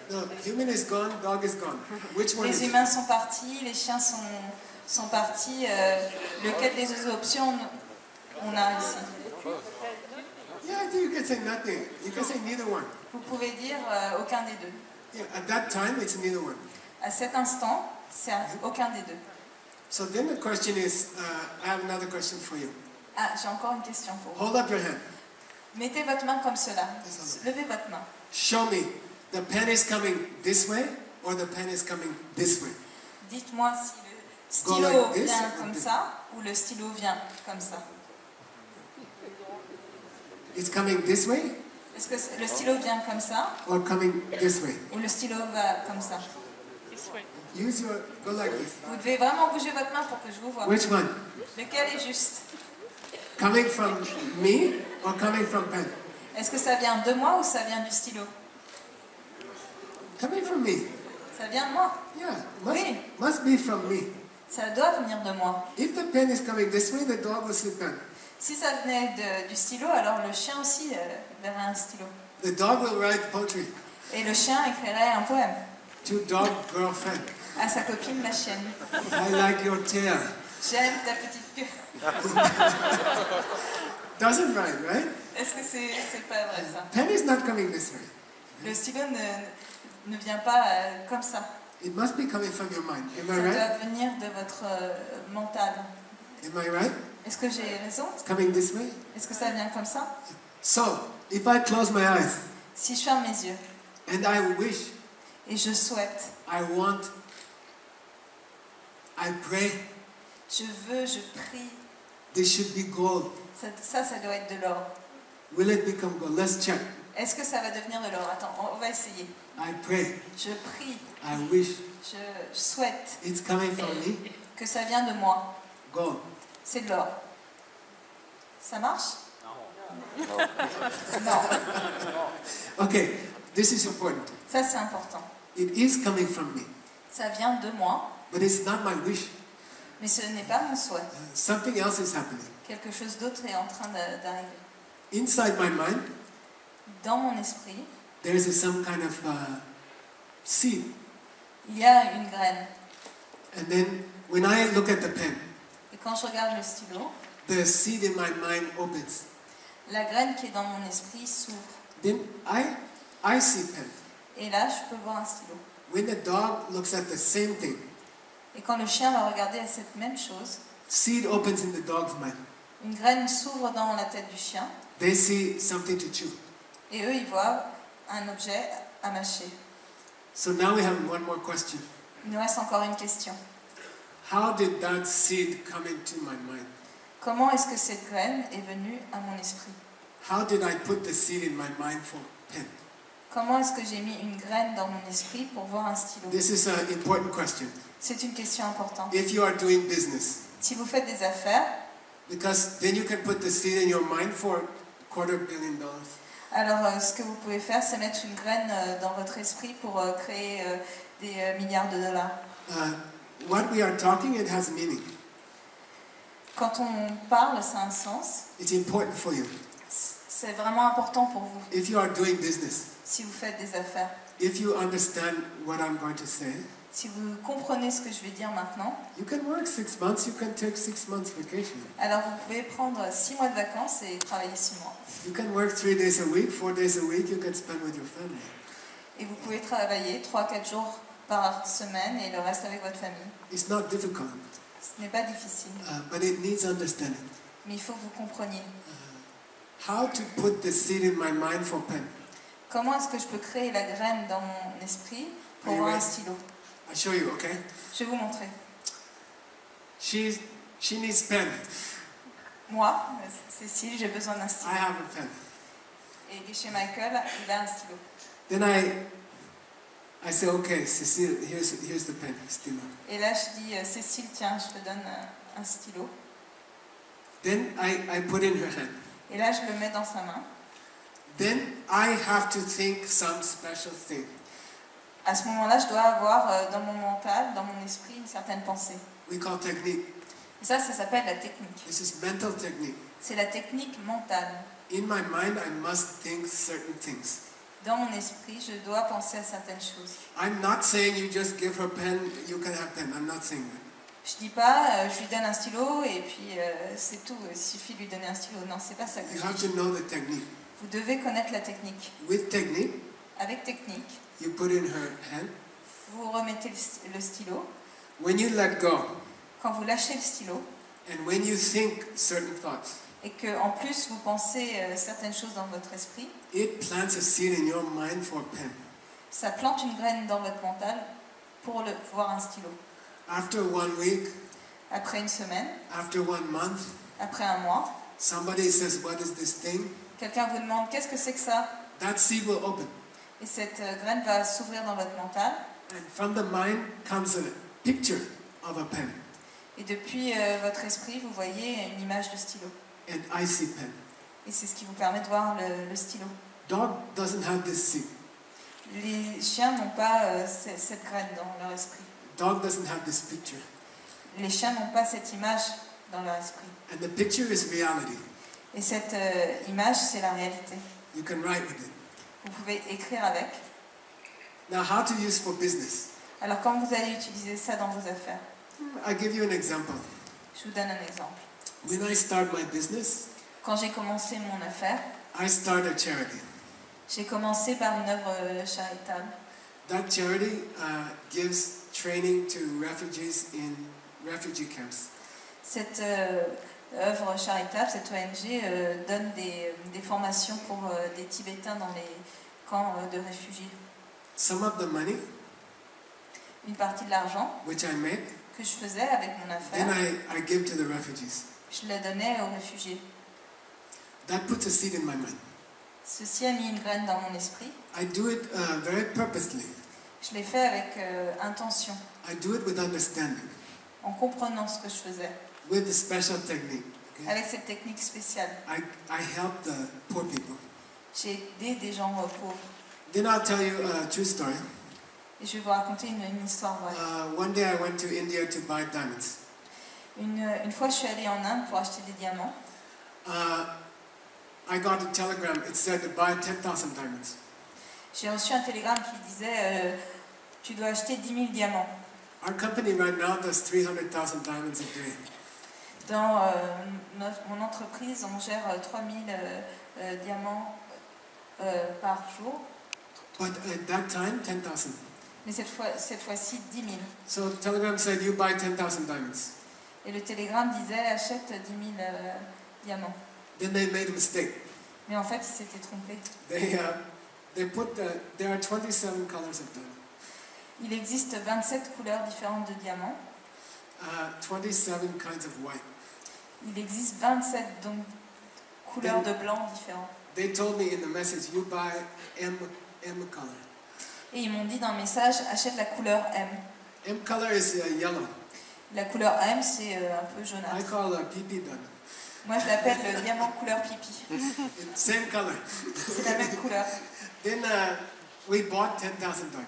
No, human is gone, dog is gone. Which one Les is it? humains sont partis, les chiens sont partis. Lequel des deux options on a ici? Yeah, I think you can say nothing. You can say neither one. Vous pouvez dire aucun des deux. Yeah, at that time, it's neither one. À cet instant, c'est aucun des deux. So then the question is, I have another question for you. Ah, j'ai encore une question pour vous. Hold up your hand. Mettez votre main comme cela. Yes, Levez votre main. Show me. The pen is coming this way or the pen is coming this way. Dites-moi si le Go stylo like this vient or comme this. ça ou le stylo vient comme ça. It's coming this way Est-ce que le stylo vient comme ça or coming this way? ou le stylo va comme ça? Use your, go like this. Vous devez vraiment bouger votre main pour que je vous voie. Which one? Lequel est juste? Coming from me or coming from pen? Est-ce que ça vient de moi ou ça vient du stylo? Coming from me. Ça vient de moi. Yeah, Oui. must be from me. Ça doit venir de moi. If the pen is coming this way, the dog will see pen. Si ça venait du stylo, alors le chien aussi verrait un stylo. The dog will write poetry Et le chien écrirait un poème to dog girlfriend. à sa copine, la chienne. I like your tail. J'aime ta petite queue. Doesn't rhyme, right? Est-ce que c'est pas vrai ça? Pen is not coming this way. Le stylo ne vient pas comme ça. It must be coming from your mind. Am Ça I right? doit venir de votre mental. Am I right? Est-ce que j'ai raison? It's coming this way. Est-ce que ça vient comme ça? So, if I close my eyes Si je ferme mes yeux and I wish, et je souhaite, I want, I pray, je veux, je prie, this should be gold. ça doit être de l'or. Will it become gold? Let's check. Est-ce que ça va devenir de l'or? Attends, on va essayer. I pray, Je prie, I wish, je souhaite it's coming from me. que ça vient de moi. Gold. C'est de l'or. Ça marche? Non. Okay, this is important. Ça, c'est important. It is coming from me, Ça vient de moi, but it's not my wish. mais ce n'est pas mon souhait. Something else is happening. Quelque chose d'autre est en train d'arriver. Inside my mind, Dans mon esprit, there is some kind of seed. il y a une graine. And then when I look at the pen, Et quand je regarde le stylo, the seed in my mind opens. la graine qui est dans mon esprit s'ouvre. Then I see pen. Et là, je peux voir un stylo. When the dog looks at the same thing, Et quand le chien va regarder à cette même chose, seed opens in the dog's mind. une graine s'ouvre dans la tête du chien. They see something to chew. Et eux, ils voient un objet à mâcher. So now we have one more question. Il nous reste encore une question. How did that seed come into my mind? Comment est-ce que cette graine est venue à mon esprit? How did I put the seed in my mind for pen? Comment est-ce que j'ai mis une graine dans mon esprit pour voir un stylo? This is an important question. C'est une question importante. If you are doing business, Si vous faites des affaires, because then you can put the seed in your mind for $250 million. alors ce que vous pouvez faire, c'est mettre une graine dans votre esprit pour créer des milliards de dollars. What we are talking, it has meaning. Quand on parle, ça a un sens. It's important for you. C'est vraiment important pour vous. If you are doing business, Si vous faites des affaires, if you understand what I'm going to say, si vous comprenez ce que je vais dire maintenant, you can work 6 months, you can take 6 months vacation. alors vous pouvez prendre 6 mois de vacances et travailler 6 mois. You can work 3 days a week, 4 days a week, you can spend with your family. Et vous pouvez travailler 3-4 jours par semaine et le reste avec votre famille. It's not difficult, Ce n'est pas difficile, but it needs understanding. mais il faut que vous compreniez. How to put the seed in my mind for pen. Comment est-ce que je peux créer la graine dans mon esprit pour Are you voir un ready? stylo? I'll show you, okay? Je vais vous montrer. She needs pen. Moi, Cécile, j'ai besoin d'un I stylo. have a pen. Et chez Michael, il a un stylo. Then I say, okay, Cecile, here's the pen, stylo. Et là, je dis, Cécile, tiens, je te donne un stylo. Then I put in her hand. Et là, je le mets dans sa main. Then I have to think some special thing. À ce moment-là, je dois avoir dans mon mental, dans mon esprit, une certaine pensée. We call technique. Et ça s'appelle la technique. This is mental technique. C'est la technique mentale. In my mind, I must think certain things. dans mon esprit, je dois penser à certaines choses. I'm not saying you just give her pen, you can have pen. I'm not saying that. Je dis pas, je lui donne un stylo et puis c'est tout, il suffit de lui donner un stylo. Non, c'est pas ça que You je have dis. to know the technique. Vous devez connaître la technique. With technique, Avec technique, you put in her hand. vous remettez le stylo. When you let go, Quand vous lâchez le stylo and when you think certain thoughts, et que en plus vous pensez certaines choses dans votre esprit, it plants a seed in your mind for a pen. ça plante une graine dans votre mental pour voir un stylo. After 1 week, Après une semaine, after 1 month, après un mois, somebody says, "What is this thing?" quelqu'un vous demande qu'est-ce que c'est que ça? That seed will open. Et cette graine va s'ouvrir dans votre mental. And from the mind comes a picture of a pen, Et depuis votre esprit, vous voyez une image de stylo. an icy pen. Et c'est ce qui vous permet de voir le stylo. Dog doesn't have this seed. Les chiens n'ont pas cette graine dans leur esprit. Dog doesn't have this picture. Les chiens n'ont pas cette image dans leur esprit. And the picture is reality. Et cette image, c'est la réalité. You can write with it. Vous pouvez écrire avec. Now, how to use for business? Alors, quand vous allez utiliser ça dans vos affaires, I'll give you an example. je vous donne un exemple. When I start my business, Quand j'ai commencé mon affaire, I start a charity. j'ai commencé par une œuvre charitable. That charity gives training to refugees in refugee camps. Cette œuvre charitable, cette ONG, donne des formations pour des Tibétains dans les camps de réfugiés. Some of the money, Une partie de l'argent which I make, que je faisais avec mon then affaire, I give to the refugees. je la donnais aux réfugiés. That puts a seed in my mind. Ceci a mis une graine dans mon esprit. I do it very purposely. Je l'ai fait avec intention, I do it with understanding, en comprenant ce que je faisais, with a special technique. Okay? avec cette technique spéciale. I help the poor people. J'ai aidé des gens pauvres. Then I'll tell you a true story. Et je vais vous raconter une histoire vraie. One day I went to India to buy diamonds. Une fois, je suis allée en Inde pour acheter des diamants. I got a telegram. It said to buy 10,000 diamonds. J'ai reçu un télégramme qui disait tu dois acheter 10 000 diamants. Our company right now does 300,000 diamonds a day. Dans mon entreprise, on gère 3 000 diamants par jour. But at that time, 10,000. Mais cette fois-ci, 10 000. So the telegram said you buy 10,000 diamonds. Et le télégramme disait achète 10 000 diamants. Then they made a mistake. Mais en fait, ils s'étaient trompés. They put there are 27 colors of diamond. Il existe 27 couleurs différentes de diamants. 27 kinds of white. Il existe 27 donc, couleurs de blanc différentes. They told me in the message, you buy M color. Et ils m'ont dit dans le message, achète la couleur M. M color is yellow. La couleur M, c'est un peu I jaunâtre. call a PP diamond. Moi, je l'appelle le diamant couleur pipi. Same color. C'est la même couleur. Then we bought 10,000 diamonds.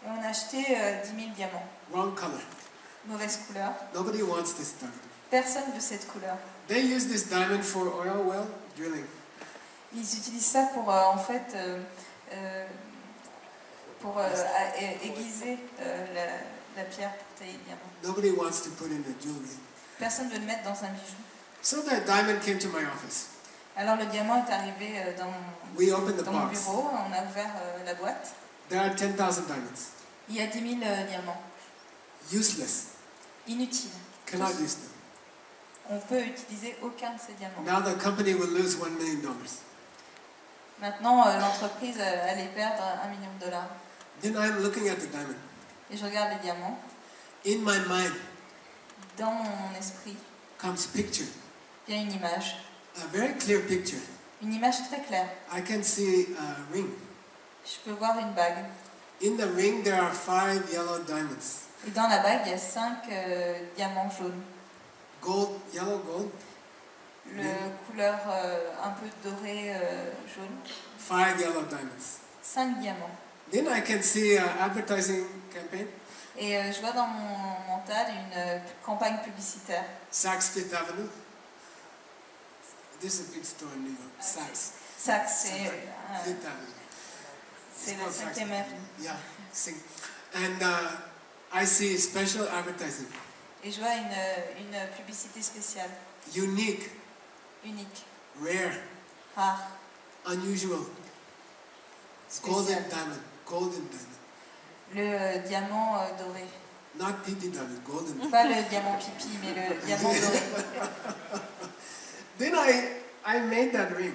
Et on a acheté 10 000 diamants. Wrong color. Mauvaise couleur. Nobody wants this diamond. Personne veut cette couleur. They use this diamond for oil well drilling. Ils utilisent ça pour, en fait, pour aiguiser la pierre pour tailler le diamant. Nobody wants to put in a jewelry. Personne ne veut le mettre dans un bijou. So that diamond came to my office. Alors le diamant est arrivé We opened the dans mon box. bureau, on a ouvert la boîte. There are 10,000 diamonds. Il y a 10 000 diamants. Useless. Inutiles. Cannot use them. On peut utiliser aucun de ces diamants. Now the company will lose $1 million. Maintenant, l'entreprise allait perdre $1 million. Then I'm looking at the diamond. Et je regarde les diamants. In my mind Dans mon esprit, comes picture. il y a une image. A very clear picture. Une image très claire. I can see a ring. Je peux voir une bague. In the ring there are 5 yellow diamonds. Et dans la bague, il y a 5 diamants jaunes. Gold, yellow gold. Le couleur un peu doré jaune. 5 yellow diamonds. 5 diamants. Then I can see an advertising campaign. Et je vois dans mon mental une campagne publicitaire. Saks Fifth Avenue. This is a big store in New York. Saks. Saks, c'est Fifth Avenue. C'est It's le called Saks 5e Fifth avenue. Yeah, sing. And I see special advertising, Et je vois une publicité spéciale, unique, unique, rare, rare, unusual, golden spéciale. diamond, golden diamond. Le diamant doré. Not PP diamond, golden diamond. Pas le diamant pipi, mais le diamant doré. Then I made that ring,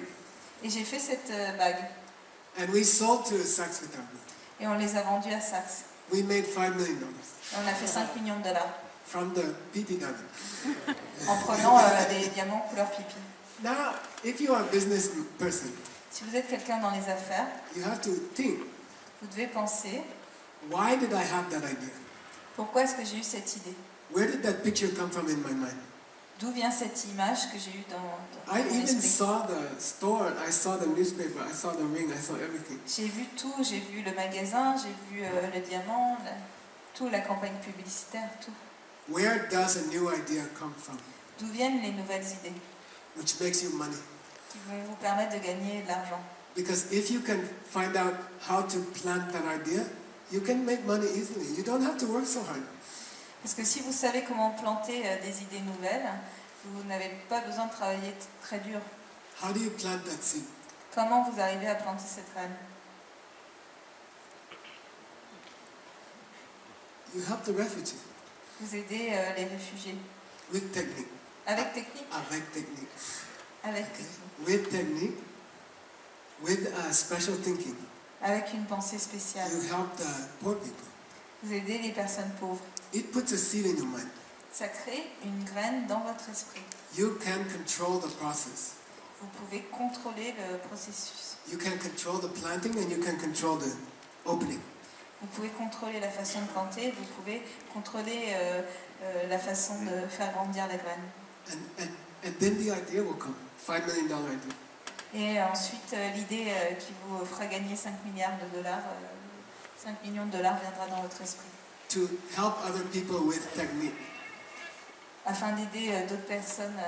Et j'ai fait cette bague. and we sold to Saks Fifth Avenue. Et on les a vendus à Saks. We made $5 million Et on a fait 5 millions de dollars from the PP diamond. en prenant des diamants couleur pipi. Now, if you are a business person, Si vous êtes quelqu'un dans les affaires, you have to think, vous devez penser, why did I have that idea? pourquoi est-ce que j'ai eu cette idée? Where did that picture come from in my mind? D'où vient cette image que j'ai eue dans I mon even esprit? saw the store, I saw the newspaper, I saw the ring, I saw everything. J'ai vu tout, j'ai vu le magasin, j'ai vu le diamant, tout, la campagne publicitaire, tout. Where does a new idea come from? D'où viennent les nouvelles idées Which makes you money. qui vont vous permettre de gagner de l'argent? Because if you can find out how to plant that idea, you can make money easily. You don't have to work so hard. Parce que si vous savez comment planter des idées nouvelles, vous n'avez pas besoin de travailler très dur. How do you plant that seed? Comment vous arrivez à planter cette graine? You help the refugee Vous aidez les réfugiés. with technique. Avec technique? Avec technique. Avec Okay. technique. With technique, with special thinking, Avec une pensée spéciale. you help the poor people. Vous aidez les personnes pauvres. It puts a seed in your mind. Ça crée une graine dans votre esprit. You can control the process. Vous pouvez contrôler le processus. You can control the planting and you can control the opening. Vous pouvez contrôler la façon de planter, vous pouvez contrôler la façon de faire grandir la graine. And then the idea will come. $5 million idea. Et ensuite, l'idée qui vous fera gagner 5 milliards de dollars, 5 millions de dollars viendra dans votre esprit. To help other people with technique. Afin d'aider d'autres personnes,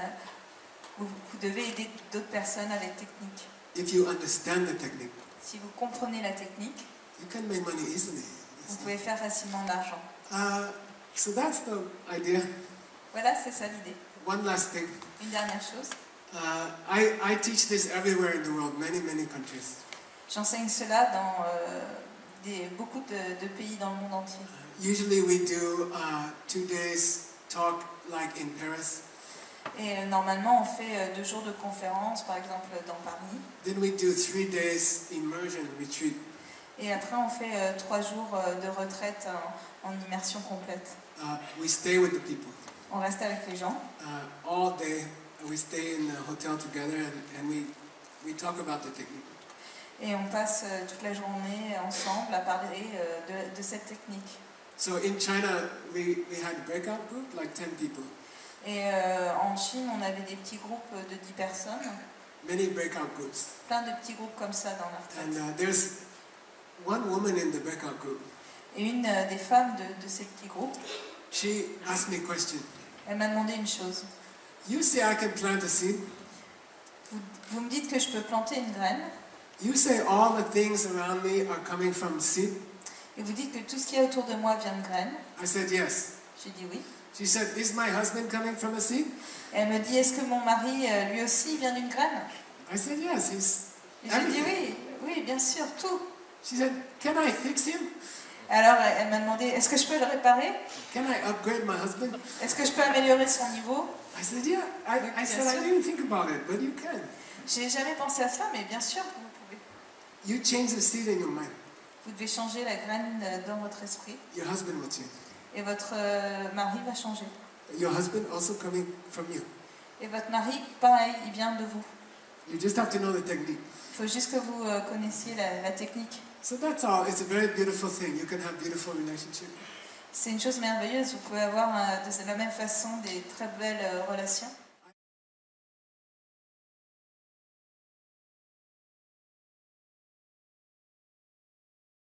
vous devez aider d'autres personnes avec technique. If you understand the technique, Si vous comprenez la technique, you can make money easily. vous pouvez faire facilement de l'argent. So that's the idea. Voilà, c'est ça l'idée. One last thing. Une dernière chose. I teach this everywhere in the world, many countries. J'enseigne cela dans beaucoup de pays dans le monde entier. Usually we do 2 days talk like in Paris. Et normalement, on fait 2 jours de conférence, par exemple dans Paris. Then we do 3 days immersion retreat. Et après, on fait 3 jours de retraite en immersion complète. We stay with the people. On reste avec les gens. All day we stay in the hotel together and we talk about the technique. Et on passe toute la journée ensemble à parler de cette technique. So in China, we had a breakout group, like 10 people. Et en Chine, on avait des petits groupes de 10 personnes, Many breakout groups. plein de petits groupes comme ça dans la retraite. And there's one woman in the breakout group. Et une des femmes de ces petits groupes, She asked me a question. elle m'a demandé une chose. You say I can plant a seed. Vous me dites que je peux planter une graine, You say all the things around me are coming from seed. et vous dites que tout ce qui est autour de moi vient de graines. I said yes. J'ai dit oui. She said, is my husband coming from a seed? Et elle me dit, est-ce que mon mari, lui aussi, vient d'une graine? I said yes. He's Et j'ai dit everything. oui, oui, bien sûr, tout. She said, can I fix him? Alors elle m'a demandé, est-ce que je peux le réparer? Can I upgrade my husband? Est-ce que je peux améliorer son niveau? I said, yeah. I said, I didn't think about it, but you can. J'ai jamais pensé à cela, mais bien sûr que vous pouvez. You change the seed in your mind. Vous devez changer la graine dans votre esprit, Your husband will change. et votre mari va changer. Your husband also coming from you. Et votre mari, pareil, il vient de vous. You just have to know the technique. Il faut juste que vous connaissiez la technique. So that's all. It's a very beautiful thing. You can have beautiful relationships. C'est une chose merveilleuse, vous pouvez avoir de la même façon des très belles relations.